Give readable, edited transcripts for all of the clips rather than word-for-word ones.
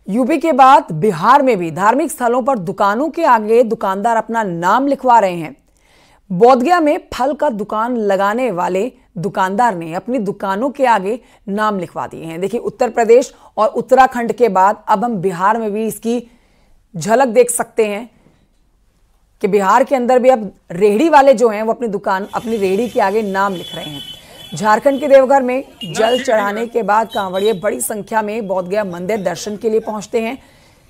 UP के बाद बिहार में भी धार्मिक स्थलों पर दुकानों के आगे दुकानदार अपना नाम लिखवा रहे हैं। बोधगया में फल का दुकान लगाने वाले दुकानदार ने अपनी दुकानों के आगे नाम लिखवा दिए हैं। देखिए, उत्तर प्रदेश और उत्तराखंड के बाद अब हम बिहार में भी इसकी झलक देख सकते हैं कि बिहार के अंदर भी अब रेहड़ी वाले जो हैं वो अपनी रेहड़ी के आगे नाम लिख रहे हैं। झारखंड के देवघर में जल चढ़ाने के बाद कांवड़िए बड़ी संख्या में बोधगया मंदिर दर्शन के लिए पहुंचते हैं,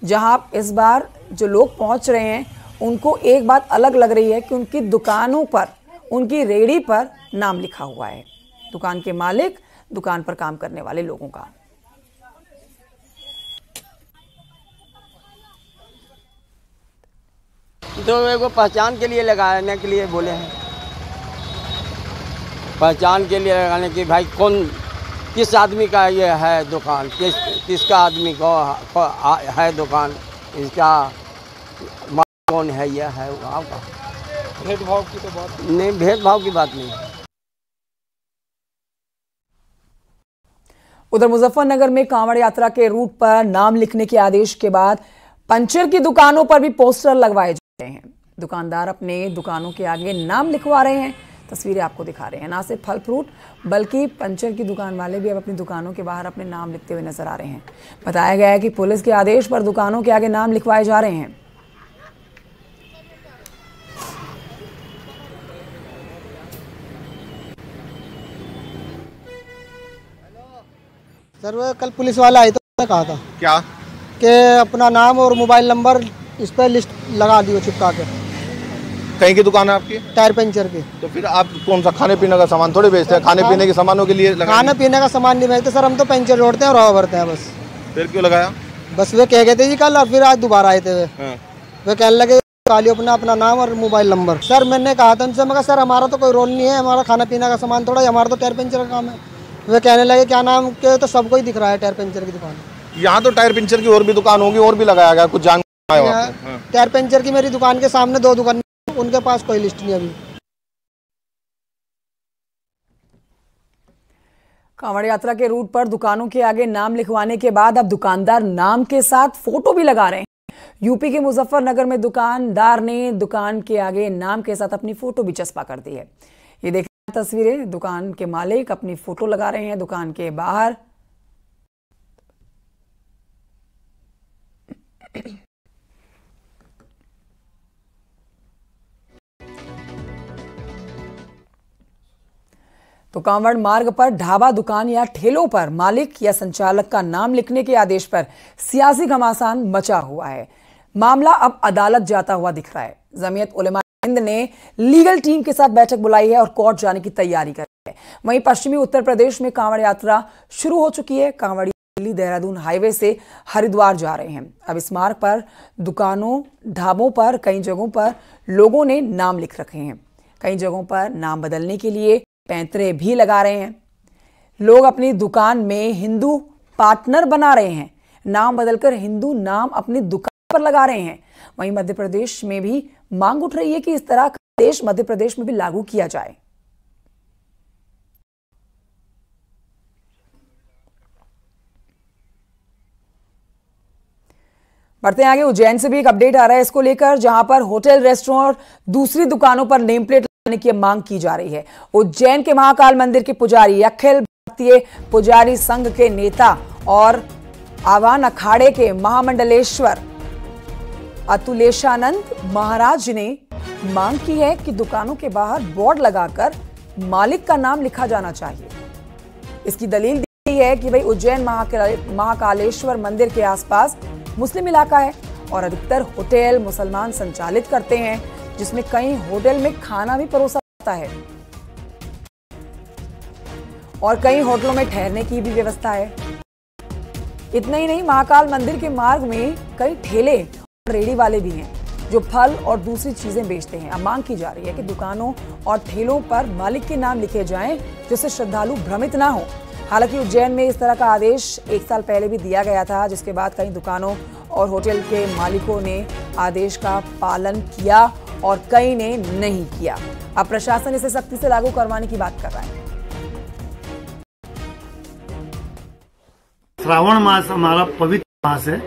जहां इस बार जो लोग पहुंच रहे हैं उनको एक बात अलग लग रही है कि उनकी दुकानों पर, उनकी रेहड़ी पर नाम लिखा हुआ है, दुकान के मालिक, दुकान पर काम करने वाले लोगों का। तो मेरे को पहचान के लिए लगाने के लिए बोले हैं, पहचान के लिए लगाने की भाई किस आदमी का ये है दुकान, किसका आदमी को है दुकान, इसका कौन है, ये है गाँव का। भेदभाव की तो बात नहीं, भेदभाव की बात नहीं। उधर मुजफ्फरनगर में कांवड़ यात्रा के रूट पर नाम लिखने के आदेश के बाद पंचर की दुकानों पर भी पोस्टर लगवाए जा रहे हैं। दुकानदार अपने दुकानों के आगे नाम लिखवा रहे हैं। तस्वीरें आपको दिखा रहे हैं। ना सिर्फ फल फ्रूट बल्कि पंचर की दुकान वाले भी अब अपनी दुकानों के बाहर अपने नाम लिखते हुए नजर आ रहे हैं। बताया गया है कि पुलिस के आदेश पर दुकानों के आगे नाम लिखवाए जा रहे हैं। सर वो कल पुलिस वाला आए तो कहा था क्या कि अपना नाम और मोबाइल नंबर इस पर लिस्ट लगा दियो चिपका के। कहीं की दुकान है आपकी? टायर पंचर की। तो फिर आप कौन सा खाने पीने का सामान थोड़े बेचते हैं? खाने पीने के सामानों के लिए खाने पीने का सामान नहीं बेचते सर, हम तो पंचर जोड़ते हैं और हवा भरते हैं बस। फिर क्यों लगाया? बस वे कह गए थे जी कल, और फिर आज दोबारा आए थे वे कहने लगे खाली अपना नाम और मोबाइल नंबर। सर मैंने कहा था उनसे, मगर सर हमारा तो कोई रोल नहीं है, हमारा खाना पीने का सामान थोड़ा, हमारा तो टायर पंचर का काम है। वे कहने लगे क्या नाम के, तो सबको ही दिख रहा है टायर पंचर की दुकान। यहाँ तो टायर पंचर की और भी दुकान होगी, और भी लगाया गया कुछ जान? टायर पंचर की मेरी दुकान के सामने 2 दुकान, उनके पास कोई लिस्ट नहीं अभी। कांवड़ यात्रा के रूट पर दुकानों के आगे नाम लिखवाने के बाद अब दुकानदार नाम के साथ फोटो भी लगा रहे हैं। यूपी के मुजफ्फरनगर में दुकानदार ने दुकान के आगे नाम के साथ अपनी फोटो भी चस्पा कर दी है। ये देखिए तस्वीरें, दुकान के मालिक अपनी फोटो लगा रहे हैं दुकान के बाहर। तो कांवड़ मार्ग पर ढाबा, दुकान या ठेलों पर मालिक या संचालक का नाम लिखने के आदेश पर सियासी घमासान मचा हुआ है। मामला अब अदालत जाता हुआ दिख रहा है। जमीयत उलेमा हिंद ने लीगल टीम के साथ बैठक बुलाई है और कोर्ट जाने की तैयारी कर रही है। वहीं पश्चिमी उत्तर प्रदेश में कांवड़ यात्रा शुरू हो चुकी है। कांवड़ी दिल्ली देहरादून हाईवे से हरिद्वार जा रहे हैं। अब इस मार्ग पर दुकानों, ढाबों पर कई जगहों पर लोगों ने नाम लिख रखे हैं। कई जगहों पर नाम बदलने के लिए पैंतरे भी लगा रहे हैं। लोग अपनी दुकान में हिंदू पार्टनर बना रहे हैं। नाम बदलकर हिंदू नाम अपनी दुकान पर लगा रहे हैं। वहीं मध्य प्रदेश में भी मांग उठ रही है कि इस तरह का आदेश मध्य प्रदेश में भी लागू किया जाए। बढ़ते हैं आगे। उज्जैन से भी एक अपडेट आ रहा है इसको लेकर, जहां पर होटल, रेस्टोरेंट और दूसरी दुकानों पर नेम प्लेट लगाने की मांग की जा रही है। उज्जैन के महाकाल मंदिर के पुजारी, अखिल भारतीय पुजारी संघ के नेता और आवान अखाड़े के महामंडलेश्वर अतुलेशानंद महाराज ने मांग की है कि दुकानों के बाहर बोर्ड लगाकर मालिक का नाम लिखा जाना चाहिए। इसकी दलील दी गई है कि भाई उज्जैन महाकालेश्वर मंदिर के आसपास मुस्लिम इलाका है और अधिकतर होटल मुसलमान संचालित करते हैं, जिसमें कई होटल में खाना भी परोसा जाता है और कई होटलों में ठहरने की भी व्यवस्था है। इतना ही नहीं, महाकाल मंदिर के मार्ग में कई ठेले और रेहड़ी वाले भी हैं जो फल और दूसरी चीजें बेचते हैं। अब मांग की जा रही है कि दुकानों और ठेलों पर मालिक के नाम लिखे जाएं, जिससे श्रद्धालु भ्रमित ना हो। हालांकि उज्जैन में इस तरह का आदेश 1 साल पहले भी दिया गया था, जिसके बाद कई दुकानों और होटल के मालिकों ने आदेश का पालन किया और कई ने नहीं किया। अब प्रशासन इसे सख्ती से लागू करवाने की बात कर रहा है। श्रावण मास हमारा पवित्र मास है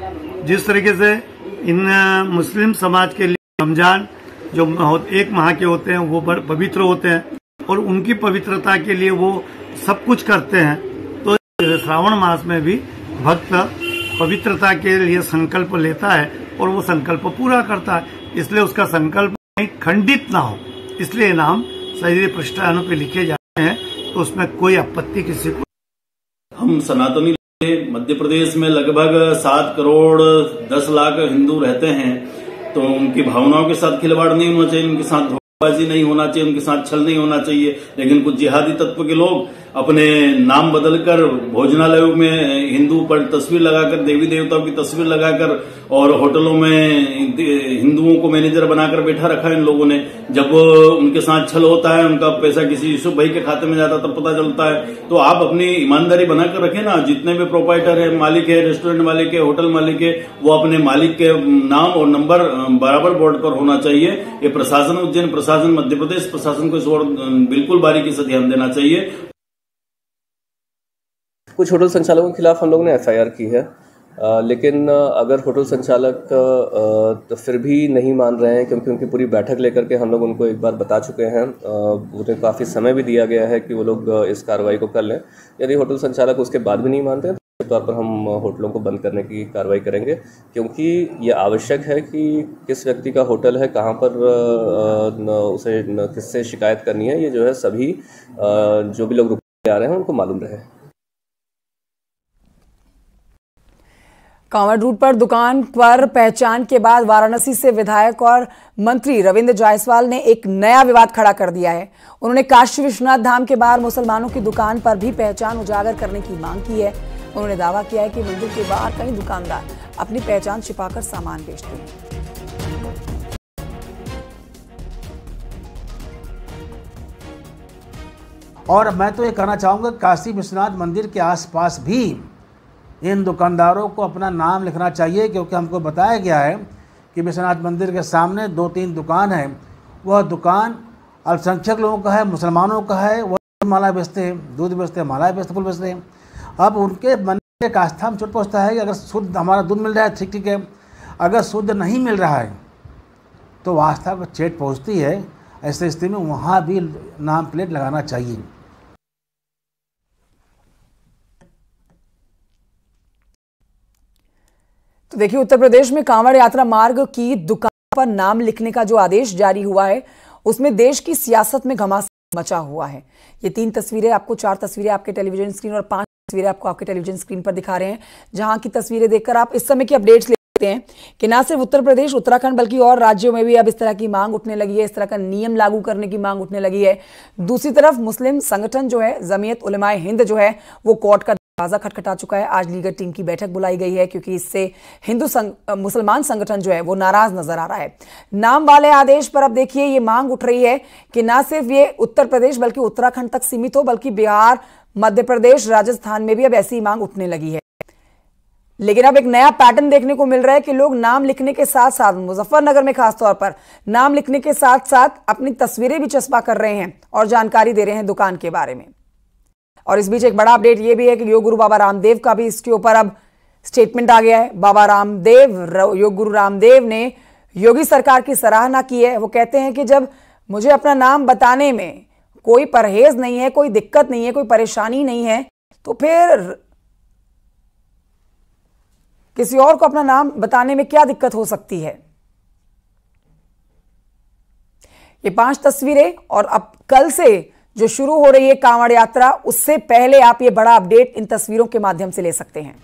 जिस तरीके से इन मुस्लिम समाज के लिए रमजान जो एक माह के होते हैं वो बड़े पवित्र होते हैं और उनकी पवित्रता के लिए वो सब कुछ करते हैं। तो श्रावण मास में भी भक्त पवित्रता के लिए संकल्प लेता है और वो संकल्प पूरा करता है, इसलिए उसका संकल्प खंडित ना हो, इसलिए नाम शरीर पृष्ठानों पे लिखे जाते हैं, तो उसमें कोई आपत्ति किसी को। हम सनातनी मध्य प्रदेश में लगभग 7 करोड़ 10 लाख हिंदू रहते हैं, तो उनकी भावनाओं के साथ खिलवाड़ नहीं होना चाहिए, उनके साथ धोखेबाजी नहीं होना चाहिए, उनके साथ छल नहीं होना चाहिए। लेकिन कुछ जिहादी तत्व के लोग अपने नाम बदलकर भोजनालयों में हिंदू पर तस्वीर लगाकर, देवी देवताओं की तस्वीर लगाकर और होटलों में हिंदुओं को मैनेजर बनाकर बैठा रखा है इन लोगों ने। जब उनके साथ छल होता है, उनका पैसा किसी यूसुफ भाई के खाते में जाता है, तब पता चलता है। तो आप अपनी ईमानदारी बनाकर रखें ना। जितने भी प्रोपाइटर है, मालिक है, रेस्टोरेंट मालिक है, होटल मालिक है, वो अपने मालिक के नाम और नंबर बराबर बोर्ड पर होना चाहिए। ये प्रशासन, उज्जैन प्रशासन, मध्य प्रदेश प्रशासन को इस ओर बिल्कुल बारीकी से ध्यान देना चाहिए। कुछ होटल संचालकों के खिलाफ हम लोग ने FIR की है, लेकिन अगर होटल संचालक तो फिर भी नहीं मान रहे हैं, क्योंकि उनकी पूरी बैठक लेकर के हम लोग उनको एक बार बता चुके हैं, उन्हें काफ़ी समय भी दिया गया है कि वो लोग इस कार्रवाई को कर लें। यदि होटल संचालक उसके बाद भी नहीं मानते हैं तो तौर पर हम होटलों को बंद करने की कार्रवाई करेंगे, क्योंकि ये आवश्यक है कि किस व्यक्ति का होटल है, कहाँ पर उसे किससे शिकायत करनी है, ये जो है सभी जो भी लोग रुके आ रहे हैं उनको मालूम रहे। कांवड़ रूट पर दुकान पर पहचान के बाद वाराणसी से विधायक और मंत्री रविंद्र जायसवाल ने एक नया विवाद खड़ा कर दिया है। उन्होंने काशी विश्वनाथ धाम के बाहर मुसलमानों की दुकान पर भी पहचान उजागर करने की मांग की है। उन्होंने दावा किया है कि मंदिर के बाहर कई दुकानदार अपनी पहचान छिपाकर सामान बेचते हैं। और मैं तो ये कहना चाहूँगा, काशी विश्वनाथ मंदिर के आसपास भी इन दुकानदारों को अपना नाम लिखना चाहिए, क्योंकि हमको बताया गया है कि विश्वनाथ मंदिर के सामने 2-3 दुकान है, वह दुकान अल्पसंख्यक लोगों का है, मुसलमानों का है। वह माला बेचते हैं, दूध बेचते हैं, माला बेचते, फूल बेचते हैं। अब उनके मन में आस्था में चोट पहुँचता है कि अगर शुद्ध हमारा दूध मिल रहा है ठीक है, अगर शुद्ध नहीं मिल रहा है तो आस्था को चोट पहुँचती है। ऐसी स्थिति में वहाँ भी नाम प्लेट लगाना चाहिए। तो देखिए, उत्तर प्रदेश में कांवड़ यात्रा मार्ग की दुकान पर नाम लिखने का जो आदेश जारी हुआ है, उसमें देश की सियासत में घमासान मचा हुआ है। ये 3 तस्वीरें आपको, 4 तस्वीरें आपके टेलीविजन स्क्रीन और 5 तस्वीरें आपको आपके टेलीविजन स्क्रीन पर दिखा रहे हैं, जहां की तस्वीरें देखकर आप इस समय की अपडेट्स ले सकते हैं कि ना सिर्फ उत्तर प्रदेश, उत्तराखंड बल्कि और राज्यों में भी अब इस तरह की मांग उठने लगी है, इस तरह का नियम लागू करने की मांग उठने लगी है। दूसरी तरफ मुस्लिम संगठन जो है, जमीयत उलमाए हिंद जो है, वो कोर्ट का दरवाजा खटखटा चुका है। आज लीगल टीम की बैठक बुलाई गई है, क्योंकि इससे मुसलमान संगठन जो है वो नाराज नजर आ रहा है। नाम वाले आदेश पर अब देखिए ये मांग उठ रही है कि ना सिर्फ ये उत्तर प्रदेश बल्कि उत्तराखंड तक सीमित हो, बल्कि बिहार, मध्य प्रदेश, राजस्थान में भी अब ऐसी मांग उठने लगी है। लेकिन अब एक नया पैटर्न देखने को मिल रहा है कि लोग नाम लिखने के साथ साथ, मुजफ्फरनगर में खासतौर पर नाम लिखने के साथ साथ अपनी तस्वीरें भी चस्पा कर रहे हैं और जानकारी दे रहे हैं दुकान के बारे में। और इस बीच एक बड़ा अपडेट यह भी है कि योग गुरु बाबा रामदेव का भी इसके ऊपर अब स्टेटमेंट आ गया है। बाबा रामदेव, योग गुरु रामदेव ने योगी सरकार की सराहना की है। वो कहते हैं कि जब मुझे अपना नाम बताने में कोई परहेज नहीं है, कोई दिक्कत नहीं है, कोई परेशानी नहीं है, तो फिर किसी और को अपना नाम बताने में क्या दिक्कत हो सकती है। ये 5 तस्वीरें, और अब कल से जो शुरू हो रही है कांवड़ यात्रा, उससे पहले आप ये बड़ा अपडेट इन तस्वीरों के माध्यम से ले सकते हैं।